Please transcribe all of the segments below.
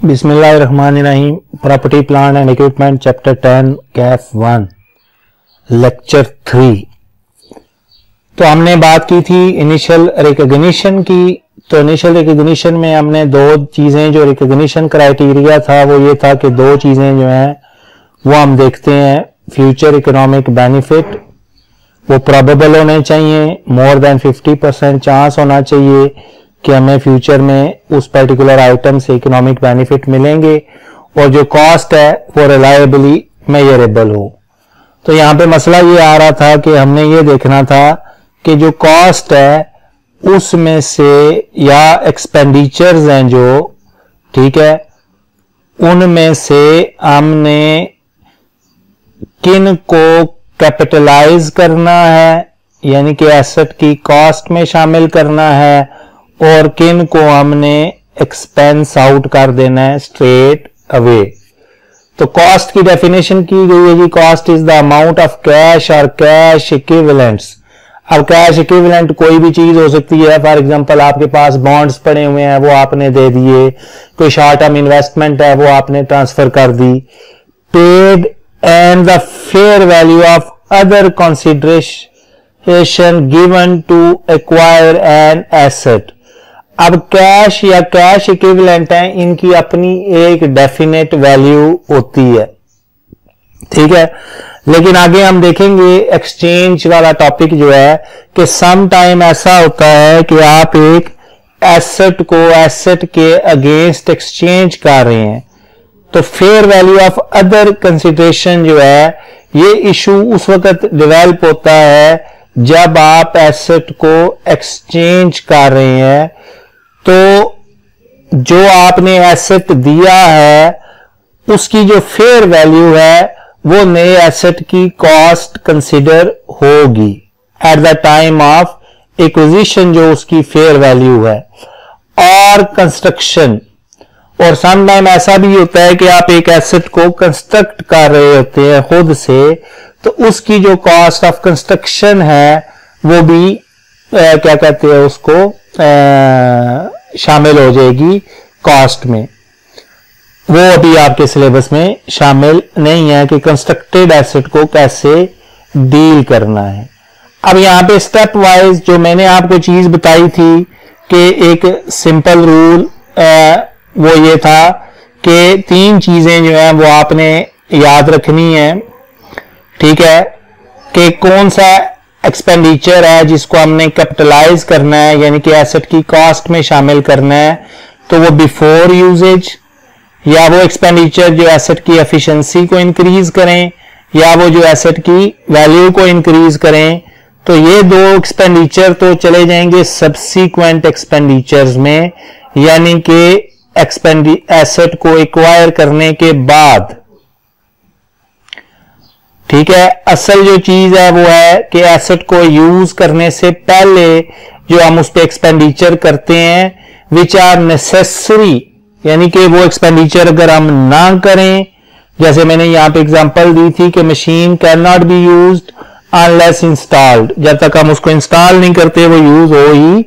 बिस्मिल्लाहिर्रहमानिर्रहीम। Property plan and equipment chapter 10 Kaif 1 lecture 3। तो हमने बात की थी इनिशियल रिकॉग्निशन की। तो इनिशियल रिकॉग्निशन में हमने दो चीजें, जो रिकॉग्निशन क्राइटेरिया था वो ये था कि दो चीजें जो हैं वो हम देखते हैं। फ्यूचर इकोनॉमिक बेनिफिट वो प्रोबेबल होने चाहिए, मोर देन 50% चांस होना चाहिए कि हमें फ्यूचर में उस पर्टिकुलर आइटम से इकोनॉमिक बेनिफिट मिलेंगे, और जो कॉस्ट है वो रिलायबली मेजरेबल हो। तो यहां पे मसला ये आ रहा था कि हमने ये देखना था कि जो कॉस्ट है उसमें से या एक्सपेंडिचर्स हैं जो, ठीक है, उनमें से हमने किन को कैपिटलाइज करना है, यानी कि एसेट की कॉस्ट में शामिल करना है, और किन को हमने एक्सपेंस आउट कर देना है स्ट्रेट अवे। तो कॉस्ट की डेफिनेशन की गई है जी, cost is the amount of cash और कैश इक्विवेलेंट्स। अब कैश इक्विवेलेंट कोई भी चीज हो सकती है। फॉर एग्जांपल आपके पास बॉन्ड्स पड़े हुए हैं, वो आपने दे दिए। कोई शॉर्ट टर्म इन्वेस्टमेंट है, वो आपने ट्रांसफर कर दी। Paid and the fair value of other consideration given to acquire an asset. अब कैश या कैश इक्विवेलेंट है, इनकी अपनी एक डेफिनेट वैल्यू होती है, ठीक है। लेकिन आगे हम देखेंगे एक्सचेंज वाला टॉपिक जो है कि सम टाइम ऐसा होता है कि आप एक एसेट को एसेट के अगेंस्ट एक्सचेंज कर रहे हैं। तो fair value of other consideration जो है, ये इशू उस वक्त डेवलप होता है जब आप एसेट को एक्सचेंज कर रहे हैं। तो जो आपने एसेट दिया है उसकी जो फेयर वैल्यू है वो नए एसेट की कॉस्ट कंसिडर होगी at the time of acquisition, जो उसकी फेयर वैल्यू है। और कंस्ट्रक्शन, और सम टाइम ऐसा भी होता है कि आप एक एसेट को कंस्ट्रक्ट कर रहे होते हैं खुद से, तो उसकी जो कॉस्ट ऑफ कंस्ट्रक्शन है वो भी क्या कहते हैं उसको शामिल हो जाएगी कॉस्ट में। वो अभी आपके सिलेबस में शामिल नहीं है कि कंस्ट्रक्टेड एसेट को कैसे डील करना है। अब यहां पे स्टेप वाइज जो मैंने आपको चीज बताई थी कि एक सिंपल रूल वो ये था कि तीन चीजें जो हैं वो आपने याद रखनी है, ठीक है, कि कौन सा एक्सपेंडिचर है जिसको हमने कैपिटलाइज करना है, यानी कि एसेट की कॉस्ट में शामिल करना है। तो वो बिफोर यूजेज, या वो एक्सपेंडिचर जो एसेट की एफिशिएंसी को इंक्रीज करें, या वो जो एसेट की वैल्यू को इंक्रीज करें। तो ये दो एक्सपेंडिचर तो चले जाएंगे सब्सीक्वेंट एक्सपेंडिचर्स में, यानी कि एसेट को एक्वायर करने के बाद, ठीक है। असल जो चीज है वो है कि एसेट को यूज करने से पहले जो हम उस पर एक्सपेंडिचर करते हैं विच आर नेसेसरी, यानी कि वो एक्सपेंडिचर अगर हम ना करें, जैसे मैंने यहां पे एग्जांपल दी थी कि machine can not be used unless installed, जब तक हम उसको इंस्टॉल नहीं करते वो यूज हो ही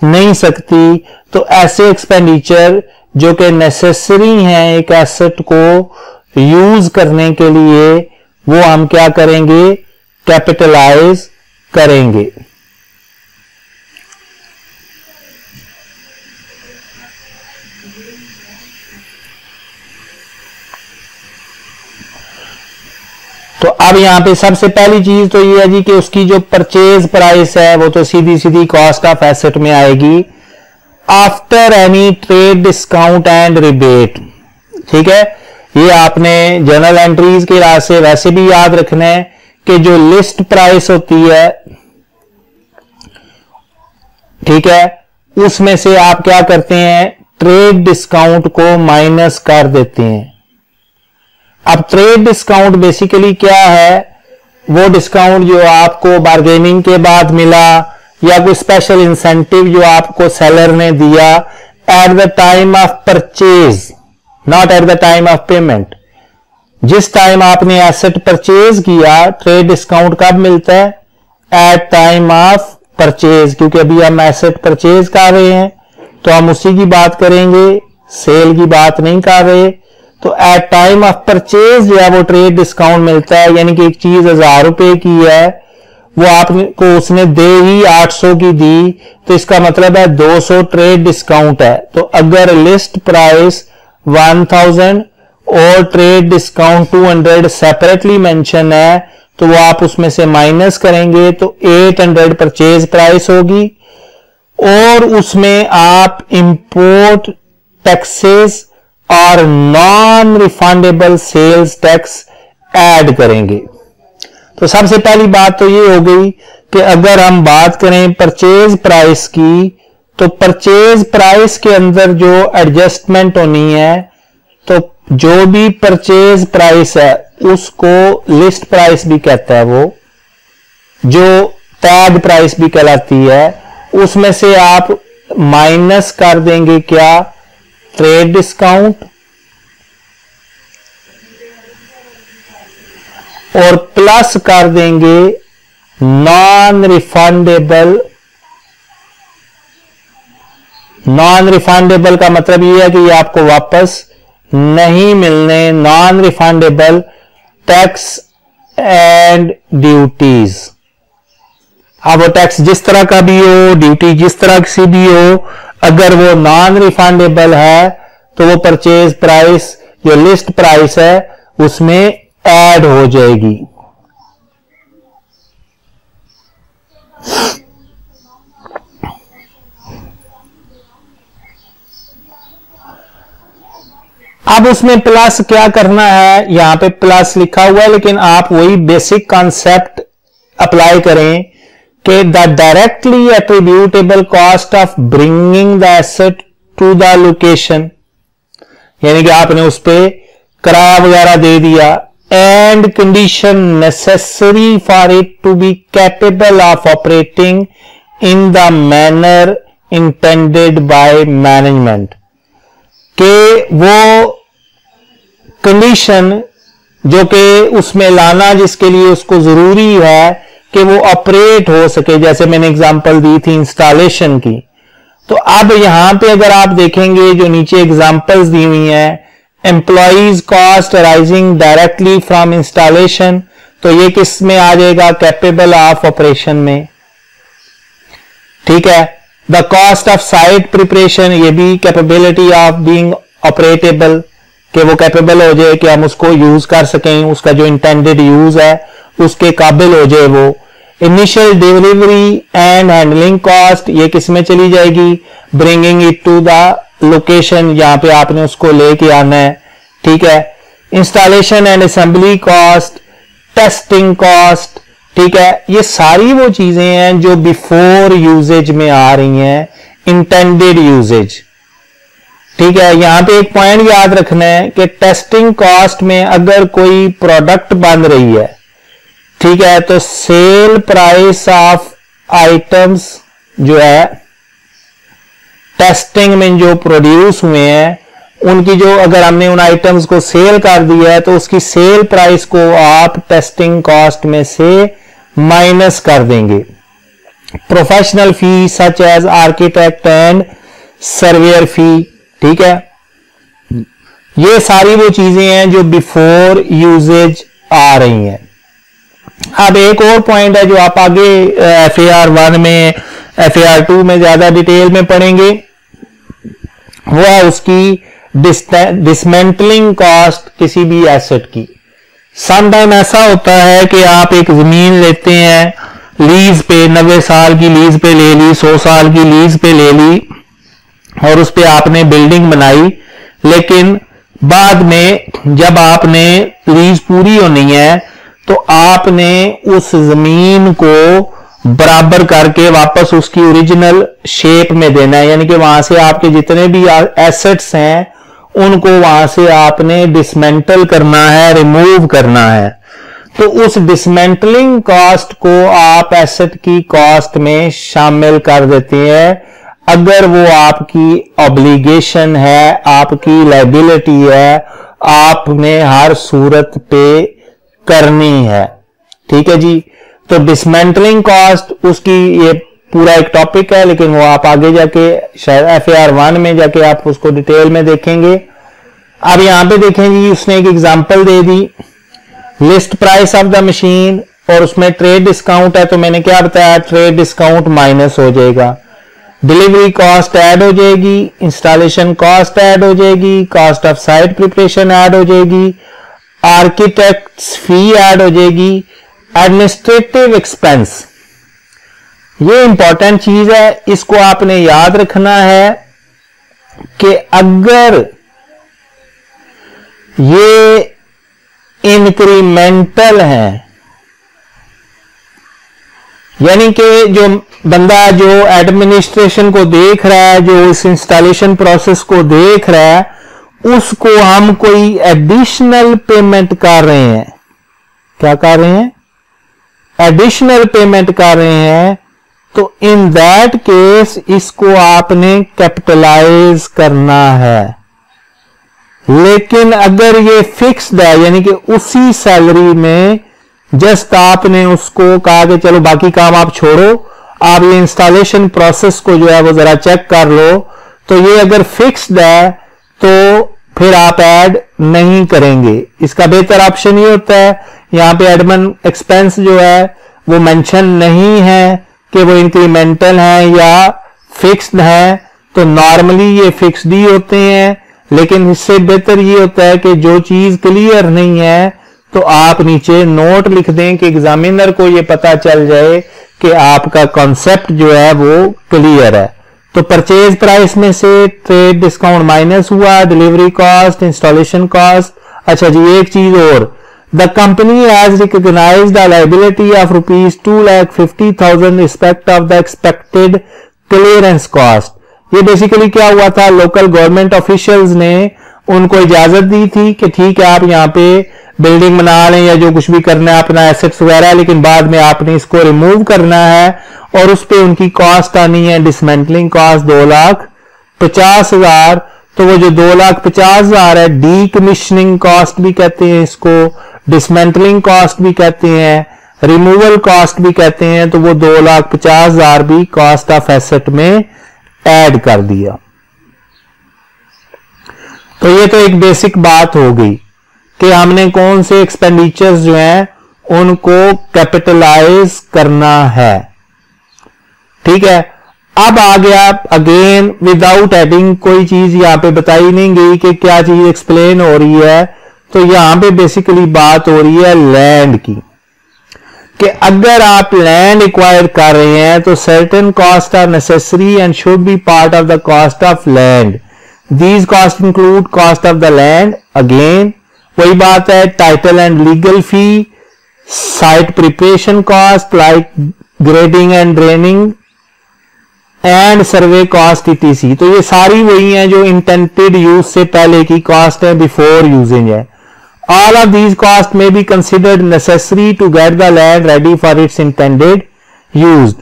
नहीं सकती। तो ऐसे एक्सपेंडिचर जो कि नेसेसरी हैं एक एसेट को यूज करने के लिए, वो हम क्या करेंगे, कैपिटलाइज करेंगे। तो अब यहां पे सबसे पहली चीज तो ये है जी कि उसकी जो परचेज प्राइस है वो तो सीधी सीधी कॉस्ट ऑफ एसेट में आएगी after any trade discount and rebate, ठीक है। ये आपने जर्नल एंट्रीज के राज से वैसे भी याद रखना है कि जो लिस्ट प्राइस होती है, ठीक है, उसमें से आप क्या करते हैं, ट्रेड डिस्काउंट को माइनस कर देते हैं। अब ट्रेड डिस्काउंट बेसिकली क्या है, वो डिस्काउंट जो आपको बार्गेनिंग के बाद मिला, या कोई स्पेशल इंसेंटिव जो आपको सेलर ने दिया at the time of purchase, not at the time of payment. जिस टाइम आपने एसेट परचेज किया, ट्रेड डिस्काउंट कब मिलता है, एट टाइम ऑफ परचेज, क्योंकि अभी हम एसेट परचेज कर रहे हैं तो हम उसी की बात करेंगे सेल की बात नहीं कर रहे। तो एट टाइम ऑफ परचेज जो है वो ट्रेड डिस्काउंट मिलता है, यानी कि एक चीज 1000 रुपए की है, वो आपको उसने दे ही 800 की दी, तो इसका मतलब है 200 ट्रेड डिस्काउंट है। तो अगर लिस्ट प्राइस 1000 और ट्रेड डिस्काउंट 200 सेपरेटली मेंशन है, तो वो आप उसमें से माइनस करेंगे तो 800 परचेज प्राइस होगी, और उसमें आप इंपोर्ट टैक्सेस और non refundable sales tax add करेंगे। तो सबसे पहली बात तो ये हो गई कि अगर हम बात करें परचेज प्राइस की, तो परचेज प्राइस के अंदर जो एडजस्टमेंट होनी है, तो जो भी परचेज प्राइस है उसको लिस्ट प्राइस भी कहता है, वो जो टैग प्राइस भी कहलाती है, उसमें से आप माइनस कर देंगे क्या, ट्रेड डिस्काउंट, और प्लस कर देंगे नॉन रिफंडेबल। नॉन रिफंडेबल का मतलब ये है कि ये आपको वापस नहीं मिलने, non refundable tax and duties. अब वो टैक्स जिस तरह का भी हो, ड्यूटी जिस तरह की भी हो, अगर वो नॉन रिफंडेबल है तो वो परचेज प्राइस जो लिस्ट प्राइस है उसमें ऐड हो जाएगी। अब उसमें प्लस क्या करना है, यहां पे प्लस लिखा हुआ है, लेकिन आप वही बेसिक कॉन्सेप्ट अप्लाई करें कि the directly attributable cost of bringing the asset to the location, यानी कि आपने उस पर किराया वगैरह दे दिया, and condition necessary for it to be capable of operating in the manner intended by management, कि वो कंडीशन जो कि उसमें लाना जिसके लिए उसको जरूरी है कि वो ऑपरेट हो सके, जैसे मैंने एग्जांपल दी थी इंस्टॉलेशन की। तो अब यहां पे अगर आप देखेंगे जो नीचे एग्जांपल्स दी हुई हैं, employees cost arising directly from installation, तो ये किस में आ जाएगा, कैपेबल ऑफ ऑपरेशन में, ठीक है। The cost of site preparation, ये भी कैपेबिलिटी ऑफ बीइंग ऑपरेटेबल, कि वो कैपेबल हो जाए कि हम उसको यूज कर सकें, उसका जो इंटेंडेड यूज है उसके काबिल हो जाए वो। Initial delivery and handling cost, ये किस में चली जाएगी, bringing it to the location, यहां पे आपने उसको लेके आना है, ठीक है। Installation and assembly cost, testing cost, ठीक है। ये सारी वो चीजें हैं जो बिफोर यूजेज में आ रही हैं, इंटेंडेड यूजेज, ठीक है। यहां पे एक पॉइंट याद रखना है कि टेस्टिंग कॉस्ट में अगर कोई प्रोडक्ट बन रही है, ठीक है, तो सेल प्राइस ऑफ आइटम्स जो है टेस्टिंग में जो प्रोड्यूस हुए हैं उनकी जो, अगर हमने उन आइटम्स को सेल कर दिया है तो उसकी सेल प्राइस को आप टेस्टिंग कॉस्ट में से माइनस कर देंगे। Professional fee such as architect and surveyor fee, ठीक है। ये सारी वो चीजें हैं जो बिफोर यूजेज आ रही हैं। अब एक और पॉइंट है जो आप आगे FAR 1 में, FAR 2 में ज्यादा डिटेल में पढ़ेंगे, वो है उसकी डिसमेंटलिंग कॉस्ट किसी भी एसेट की। सम टाइम ऐसा होता है कि आप एक जमीन लेते हैं लीज पे, 90 साल की लीज पे ले ली, 100 साल की लीज पे ले ली, और उस पे आपने बिल्डिंग बनाई, लेकिन बाद में जब आपने लीज पूरी होनी है तो आपने उस जमीन को बराबर करके वापस उसकी ओरिजिनल शेप में देना है, यानी कि वहां से आपके जितने भी एसेट्स हैं उनको वहां से आपने डिसमेंटल करना है, रिमूव करना है। तो उस डिसमेंटलिंग कॉस्ट को आप एसेट की कॉस्ट में शामिल कर देते हैं, अगर वो आपकी ऑब्लिगेशन है, आपकी लायबिलिटी है, आपने हर सूरत पे करनी है, ठीक है जी। तो डिसमेंटलिंग कॉस्ट उसकी ये पूरा एक टॉपिक है, लेकिन वो आप आगे जाके शायद FAR 1 में जाके आप उसको डिटेल में देखेंगे। अब यहां पे देखेंगे उसने एक example they the, list price of the machine, और उसमें ट्रेड डिस्काउंट है, तो मैंने क्या बताया, ट्रेड डिस्काउंट माइनस हो जाएगा, डिलीवरी कॉस्ट ऐड हो जाएगी, इंस्टॉलेशन कॉस्ट ऐड हो जाएगी, cost of site preparation add हो जाएगी, आर्किटेक्ट्स फी ऐड हो जाएगी, एडमिनिस्ट्रेटिव एक्सपेंस। ये इंपॉर्टेंट चीज है, इसको आपने याद रखना है कि अगर ये इंक्रीमेंटल है, यानी कि जो बंदा जो एडमिनिस्ट्रेशन को देख रहा है, जो इस इंस्टॉलेशन प्रोसेस को देख रहा है, उसको हम कोई एडिशनल पेमेंट कर रहे हैं, क्या कर रहे हैं, एडिशनल पेमेंट कर रहे हैं, तो इन दैट केस इसको आपने कैपिटलाइज करना है। लेकिन अगर ये फिक्स्ड है, यानी कि उसी सैलरी में जस्ट आपने उसको कहा कि चलो बाकी काम आप छोड़ो, आप ये इंस्टॉलेशन प्रोसेस को जो है वो जरा चेक कर लो, तो ये अगर फिक्स्ड है तो फिर आप ऐड नहीं करेंगे। इसका बेहतर ऑप्शन ये होता है, यहां पे एडमिन एक्सपेंस जो है वो मेंशन नहीं है कि वो इंक्रीमेंटल है या फिक्स्ड है, तो नॉर्मली ये फिक्स्ड ही होते हैं। लेकिन इससे बेहतर ये होता है कि जो चीज क्लियर नहीं है तो आप नीचे नोट लिख दें कि एग्जामिनर को ये पता चल जाए कि आपका कॉन्सेप्ट जो है वो क्लियर है। तो परचेज प्राइस में से ट्रेड डिस्काउंट माइनस हुआ, डिलीवरी कॉस्ट, इंस्टॉलेशन कॉस्ट। अच्छा जी, एक चीज और, the company has recognised the liability of ₹2,50,000 respect of the expected clearance cost. ये बेसिकली क्या हुआ था, लोकल गवर्नमेंट ऑफिशियल्स ने उनको इजाजत दी थी कि ठीक है आप यहाँ पे बिल्डिंग बना लें या जो कुछ भी करना है अपना एसेट्स वगैरह, लेकिन बाद में आपने इसको रिमूव करना है और उस पे उनकी कॉस्ट आनी है डिसमेंटलिंग कॉस्ट 2,50,000। तो वो जो 2,50,000 है, डी कमीशनिंग कॉस्ट भी कहते हैं इसको, डिसमेंटलिंग कॉस्ट भी कहते हैं, रिमूवल कॉस्ट भी कहते हैं, तो वो 2,50,000 भी कॉस्ट ऑफ एसेट में ऐड कर दिया। तो ये तो एक बेसिक बात हो गई कि हमने कौन से एक्सपेंडिचर्स जो हैं उनको कैपिटलाइज करना है। ठीक है, अब आ गया अगेन विदाउट एडिंग, कोई चीज यहां पे बताई नहीं गई कि क्या चीज एक्सप्लेन हो रही है। तो यहां पे बेसिकली बात हो रही है लैंड की, कि अगर आप लैंड एक्वायर कर रहे हैं तो certain cost are necessary and should be part of the cost of land. These cost include cost of the land, again वही बात है, title and legal fee, site preparation cost like grading and draining and survey cost ETC। तो ये सारी वही हैं जो intended use से पहले की कॉस्ट है, बिफोर यूजिंग है। All of these costs may be considered necessary to get the land ready for its intended use.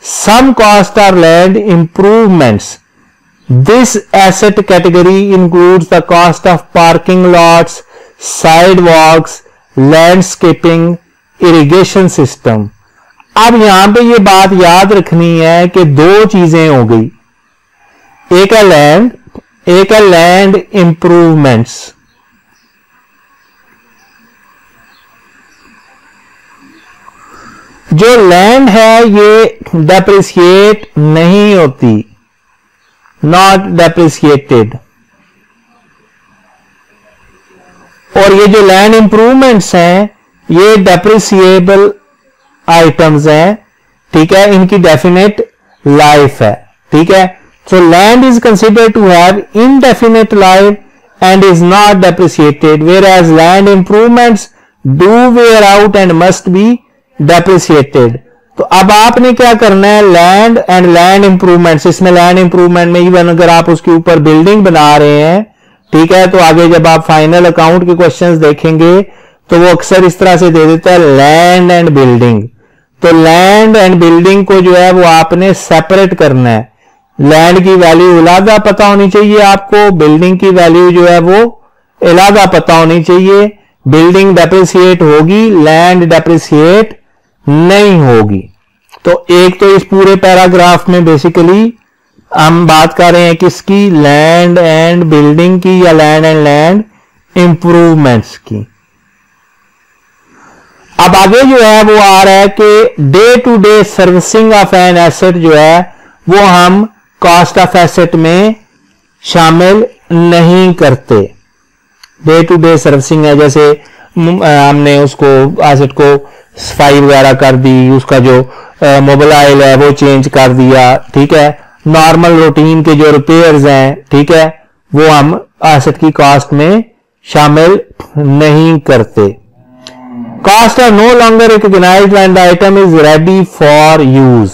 Some costs are land improvements. This asset category includes the cost of parking lots, sidewalks, landscaping, irrigation system. अब यहां पे ये बात याद रखनी है कि दो चीजें हो गई, एक है लैंड, एक है लैंड इंप्रूवमेंट्स। जो लैंड है ये डेप्रिसिएट नहीं होती, नॉट डेप्रिसिएटेड, और ये जो लैंड इंप्रूवमेंट्स हैं ये डेप्रिसिएबल आइटम्स हैं। ठीक है, इनकी डेफिनेट लाइफ है। ठीक है, so land is considered to have indefinite life and is not depreciated, whereas land improvements do wear out and must be depreciated. तो अब आपने क्या करना है, लैंड एंड लैंड इंप्रूवमेंट्स, इसमें लैंड इंप्रूवमेंट में इवन अगर आप उसके ऊपर बिल्डिंग बना रहे हैं, ठीक है, तो आगे जब आप फाइनल अकाउंट के क्वेश्चंस देखेंगे तो वो अक्सर इस तरह से दे देता है लैंड एंड बिल्डिंग। तो लैंड एंड बिल्डिंग को जो है वो आपने सेपरेट करना है। लैंड की वैल्यू अलग पता होनी चाहिए आपको, बिल्डिंग की वैल्यू जो है वो अलग पता होनी चाहिए। बिल्डिंग डेप्रिसिएट होगी, लैंड डेप्रिसिएट नहीं होगी। तो एक तो इस पूरे पैराग्राफ में बेसिकली हम बात कर रहे हैं किसकी, लैंड एंड बिल्डिंग की या लैंड एंड लैंड इंप्रूवमेंट्स की। अब आगे जो है वो आ रहा है कि day to day servicing of an asset जो है वो हम कॉस्ट ऑफ एसेट में शामिल नहीं करते। डे टू डे सर्विसिंग है, जैसे हमने उसको एसेट को सफाई वगैरह कर दी, उसका जो मोबाइल है वो चेंज कर दिया, ठीक है। नॉर्मल रूटीन के जो रिपेयर्स हैं, ठीक है, वो हम एसेट की कॉस्ट में शामिल नहीं करते। Cost are no longer recognised when the item is ready for use.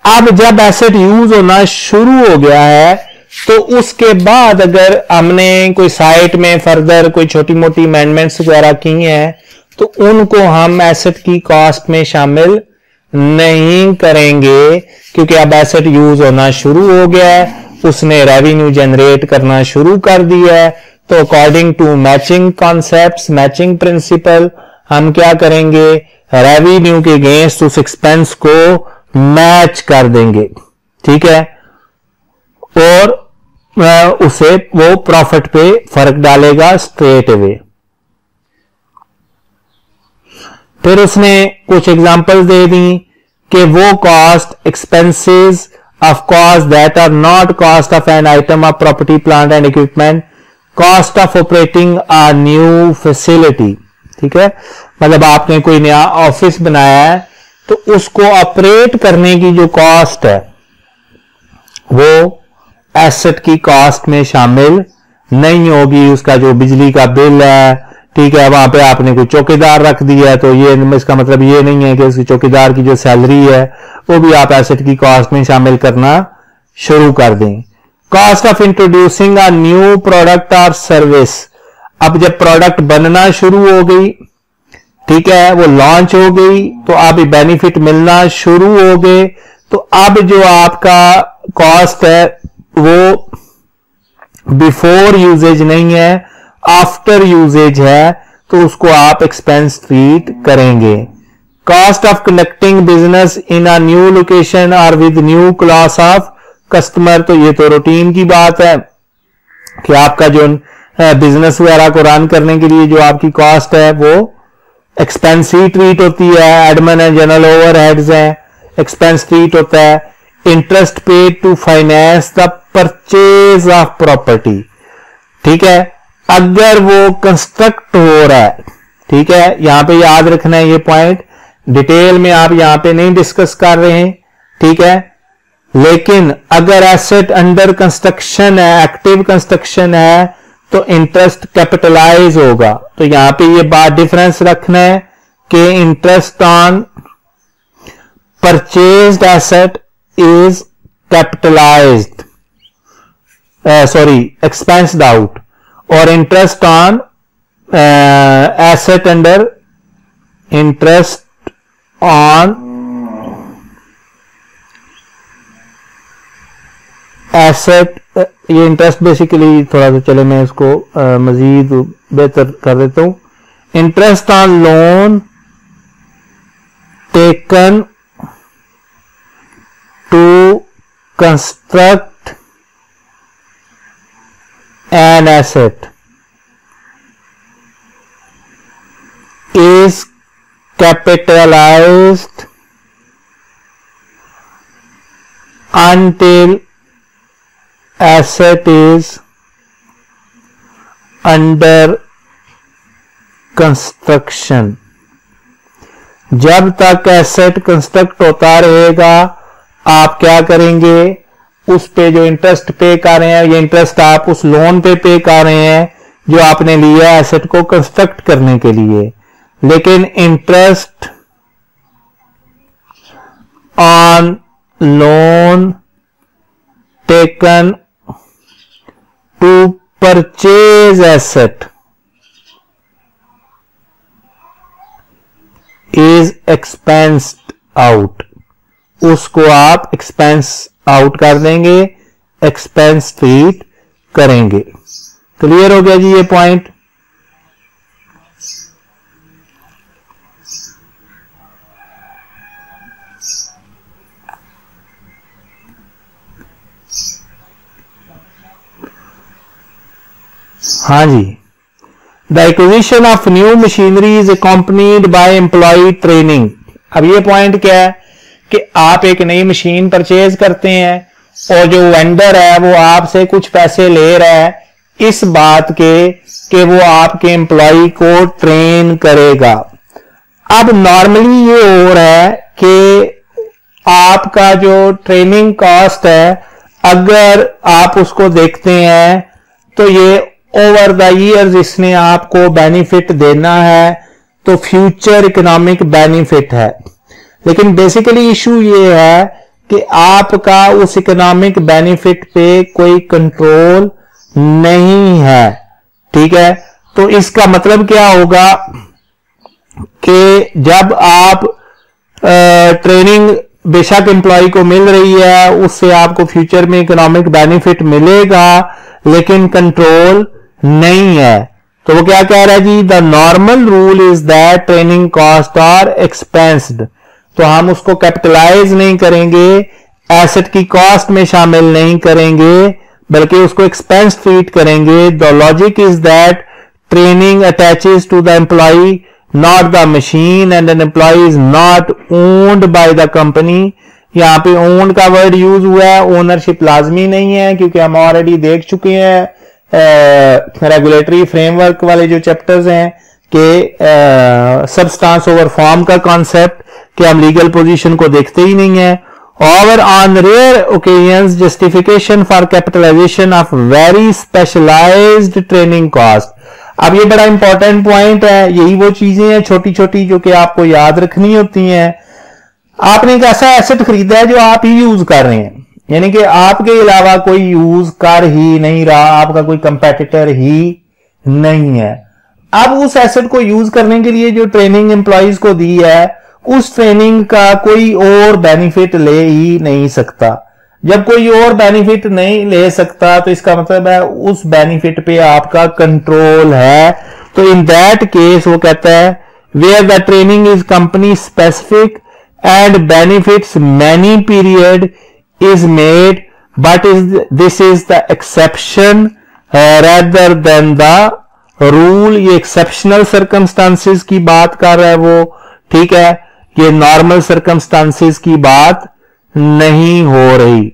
अब जब एसेट यूज होना शुरू हो गया है तो उसके बाद अगर हमने कोई साइट में फर्दर कोई छोटी मोटी अमेंडमेंट्स वगैरह की हैं तो उनको हम एसेट की कॉस्ट में शामिल नहीं करेंगे, क्योंकि अब एसेट यूज होना शुरू हो गया है, उसने रेवेन्यू जनरेट करना शुरू कर दिया है। तो according to matching concepts, matching principle, हम क्या करेंगे, रेवेन्यू के अगेंस्ट उस एक्सपेंस को मैच कर देंगे, ठीक है, और उसे वो प्रॉफिट पे फर्क डालेगा स्ट्रेट अवे। फिर उसने कुछ एग्जांपल्स दे दी कि वो cost expenses of cost that are not cost of an item of property plant and equipment, cost of operating a new facility, ठीक है। मतलब आपने कोई नया ऑफिस बनाया है तो उसको ऑपरेट करने की जो कॉस्ट है वो एसेट की कॉस्ट में शामिल नहीं होगी। उसका जो बिजली का बिल है, ठीक है, वहां पे आपने कोई चौकीदार रख दिया है तो ये इसका मतलब ये नहीं है कि उसकी चौकीदार की जो सैलरी है वो भी आप एसेट की कॉस्ट में शामिल करना शुरू कर दें। Cost of introducing a new product और सर्विस, अब जब प्रोडक्ट बनना शुरू हो गई, ठीक है, वो लॉन्च हो गई तो अब बेनिफिट मिलना शुरू हो गए, तो अब जो आपका कॉस्ट है वो बिफोर यूजेज नहीं है, आफ्टर यूजेज है, तो उसको आप एक्सपेंस ट्रीट करेंगे। Cost of conducting business in a new location और with new class of customer, तो ये तो रूटीन की बात है कि आपका जो बिजनेस वगैरह को रन करने के लिए जो आपकी कॉस्ट है वो एक्सपेंस ही ट्रीट होती है। एडमिन एंड जनरल ओवरहेड्स हैं, एक्सपेंस ट्रीट होता है। Interest paid to finance the purchase of property, ठीक है, अगर वो कंस्ट्रक्ट हो रहा है, ठीक है, यहां पे याद रखना है ये पॉइंट, डिटेल में आप यहां पे नहीं डिस्कस कर रहे हैं, ठीक है, लेकिन अगर एसेट अंडर कंस्ट्रक्शन है, एक्टिव कंस्ट्रक्शन है, तो इंटरेस्ट कैपिटलाइज होगा। तो यहां पे ये बात डिफरेंस रखना है कि interest on purchased asset is capitalised, expensed out, और interest on asset under interest on asset, ये इंटरेस्ट बेसिकली थोड़ा सा चले मैं इसको मजीद बेहतर कर देता हूं। Interest on loan taken to construct an asset is capitalized until asset is under construction। जब तक एसेट कंस्ट्रक्ट होता रहेगा आप क्या करेंगे, उस पे जो इंटरेस्ट पे कर रहे हैं, ये इंटरेस्ट आप उस लोन पे कर रहे हैं जो आपने लिया है एसेट को कंस्ट्रक्ट करने के लिए। लेकिन interest on loan taken to purchase asset is expensed out, उसको आप एक्सपेंस आउट कर देंगे, एक्सपेंस ट्रीट करेंगे। क्लियर हो गया जी ये पॉइंट। हाँ जी, the acquisition of new machinery is accompanied by employ training. अब ये पॉइंट क्या है कि आप एक नई मशीन परचेज करते हैं और जो वेंडर है वो आपसे कुछ पैसे ले रहा है इस बात के कि वो आपके एम्प्लॉय को ट्रेन करेगा। अब नॉर्मली ये हो रहा है कि आपका जो ट्रेनिंग कॉस्ट है अगर आप उसको देखते हैं तो ये ओवर द ईयर्स इसने आपको बेनिफिट देना है, तो फ्यूचर इकोनॉमिक बेनिफिट है। लेकिन बेसिकली इशू ये है कि आपका उस इकोनॉमिक बेनिफिट पे कोई कंट्रोल नहीं है। ठीक है, तो इसका मतलब क्या होगा कि जब आप ट्रेनिंग बेशक एम्प्लॉय को मिल रही है उससे आपको फ्यूचर में इकोनॉमिक बेनिफिट मिलेगा लेकिन कंट्रोल नहीं है, तो वो क्या कह रहा है जी, the normal rule is that training cost are expensed. तो हम उसको कैपिटलाइज नहीं करेंगे, एसेट की कॉस्ट में शामिल नहीं करेंगे, बल्कि उसको एक्सपेंस ट्रीट करेंगे। The logic is that training attaches to the employee not the machine and an employee is not owned by the company. यहां पे ओन्ड का वर्ड यूज हुआ है, ओनरशिप लाजमी नहीं है क्योंकि हम ऑलरेडी देख चुके हैं रेगुलेटरी फ्रेमवर्क वाले जो चैप्टर्स हैं कि सबस्टांस ओवर फॉर्म का कॉन्सेप्ट कि हम लीगल पोजीशन को देखते ही नहीं है। और on rare occasions justification for capitalisation of very specialised training cost. अब ये बड़ा इंपॉर्टेंट पॉइंट है, यही वो चीजें हैं छोटी छोटी जो कि आपको याद रखनी होती हैं। आपने एक ऐसा एसेट खरीदा है जो आप ही यूज कर रहे हैं, यानी कि आपके अलावा कोई यूज कर ही नहीं रहा, आपका कोई कंपेटिटर ही नहीं है। अब उस एसेट को यूज करने के लिए जो ट्रेनिंग एम्प्लॉइज को दी है उस ट्रेनिंग का कोई और बेनिफिट ले ही नहीं सकता। जब कोई और बेनिफिट नहीं ले सकता तो इसका मतलब है उस बेनिफिट पे आपका कंट्रोल है। तो इन दैट केस वो कहता है where the training is company specific and benefits many period is made, but this is the exception rather than the rule। ये exceptional circumstances की बात कर रहा है वो, ठीक है, ये normal circumstances की बात नहीं हो रही।